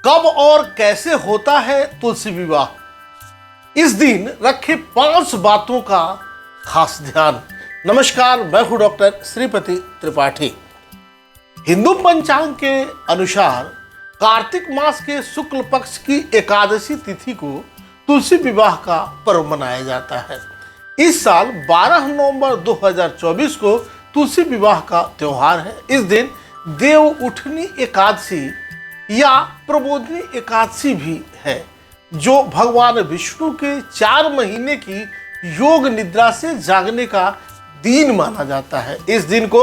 कब और कैसे होता है तुलसी विवाह? इस दिन रखे 5 बातों का खास ध्यान। नमस्कार, मैं हूं डॉक्टर श्रीपति त्रिपाठी। हिंदू पंचांग के अनुसार कार्तिक मास के शुक्ल पक्ष की एकादशी तिथि को तुलसी विवाह का पर्व मनाया जाता है। इस साल 12 नवंबर 2024 को तुलसी विवाह का त्योहार है। इस दिन देव उठनी एकादशी या प्रबोधनी एकादशी भी है, जो भगवान विष्णु के 4 महीने की योग निद्रा से जागने का दिन माना जाता है। इस दिन को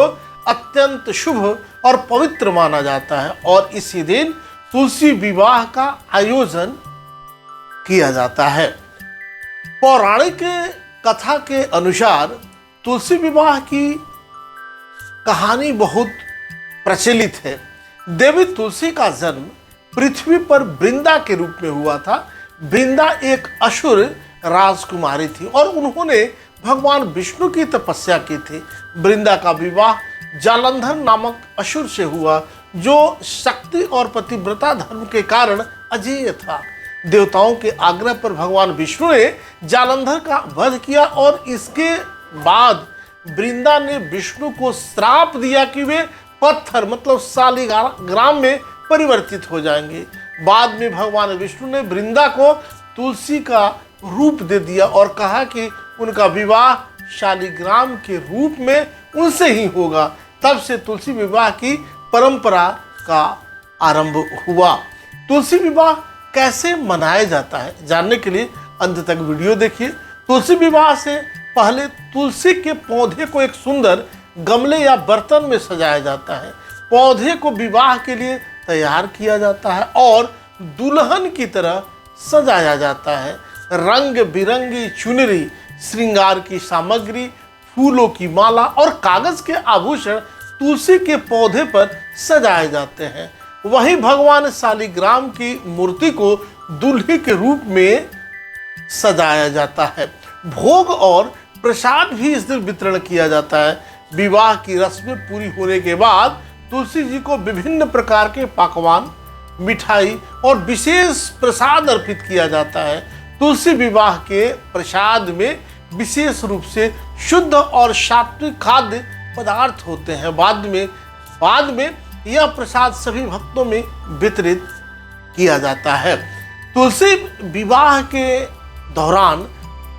अत्यंत शुभ और पवित्र माना जाता है और इसी दिन तुलसी विवाह का आयोजन किया जाता है। पौराणिक कथा के अनुसार तुलसी विवाह की कहानी बहुत प्रचलित है। देवी तुलसी का जन्म पृथ्वी पर वृंदा के रूप में हुआ था। वृंदा एक असुर राजकुमारी थी और उन्होंने भगवान विष्णु की तपस्या की थी। वृंदा का विवाह जालंधर नामक असुर से हुआ, जो शक्ति और पतिव्रता धर्म के कारण अजेय था। देवताओं के आग्रह पर भगवान विष्णु ने जालंधर का वध किया और इसके बाद वृंदा ने विष्णु को श्राप दिया कि वे पत्थर मतलब शालिग्राम में परिवर्तित हो जाएंगे। बाद में भगवान विष्णु ने वृंदा को तुलसी का रूप दे दिया और कहा कि उनका विवाह शालिग्राम के रूप में उनसे ही होगा। तब से तुलसी विवाह की परंपरा का आरंभ हुआ। तुलसी विवाह कैसे मनाया जाता है, जानने के लिए अंत तक वीडियो देखिए। तुलसी विवाह से पहले तुलसी के पौधे को एक सुंदर गमले या बर्तन में सजाया जाता है। पौधे को विवाह के लिए तैयार किया जाता है और दुल्हन की तरह सजाया जाता है। रंग बिरंगी चुनरी, श्रृंगार की सामग्री, फूलों की माला और कागज के आभूषण तुलसी के पौधे पर सजाए जाते हैं। वहीं भगवान शालिग्राम की मूर्ति को दूल्हे के रूप में सजाया जाता है। भोग और प्रसाद भी इस दिन वितरण किया जाता है। विवाह की रस्में पूरी होने के बाद तुलसी जी को विभिन्न प्रकार के पकवान, मिठाई और विशेष प्रसाद अर्पित किया जाता है। तुलसी विवाह के प्रसाद में विशेष रूप से शुद्ध और सात्विक खाद्य पदार्थ होते हैं। बाद में यह प्रसाद सभी भक्तों में वितरित किया जाता है। तुलसी विवाह के दौरान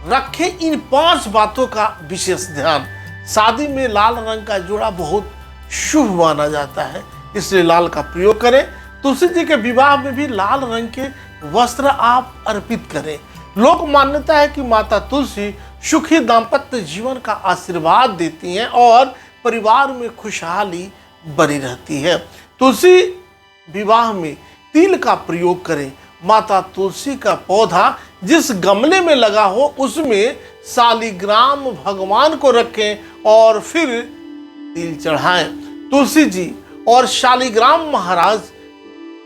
रखे इन 5 बातों का विशेष ध्यान। शादी में लाल रंग का जोड़ा बहुत शुभ माना जाता है, इसलिए लाल का प्रयोग करें। तुलसी जी के विवाह में भी लाल रंग के वस्त्र आप अर्पित करें। लोक मान्यता है कि माता तुलसी सुखी दाम्पत्य जीवन का आशीर्वाद देती हैं और परिवार में खुशहाली बनी रहती है। तुलसी विवाह में तिल का प्रयोग करें। माता तुलसी का पौधा जिस गमले में लगा हो उसमें शालिग्राम भगवान को रखें और फिर तिल चढ़ाएं। तुलसी जी और शालिग्राम महाराज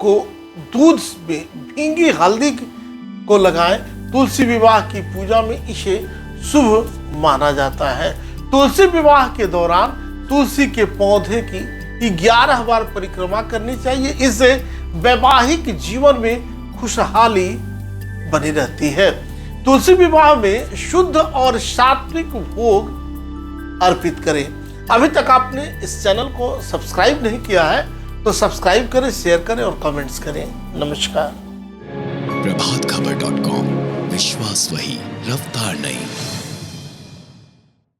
को दूध में भींगी हल्दी को लगाएं। तुलसी विवाह की पूजा में इसे शुभ माना जाता है। तुलसी विवाह के दौरान तुलसी के पौधे की 11 बार परिक्रमा करनी चाहिए। इससे वैवाहिक जीवन में खुशहाली बनी रहती है। तुलसी विवाह में शुद्ध और सात्विक भोग अर्पित करें। अभी तक आपने इस चैनल को सब्सक्राइब नहीं किया है तो सब्सक्राइब करें, शेयर करें और कमेंट्स करें। नमस्कार। प्रभातखबर.com, विश्वास वही, रफ्तार नहीं।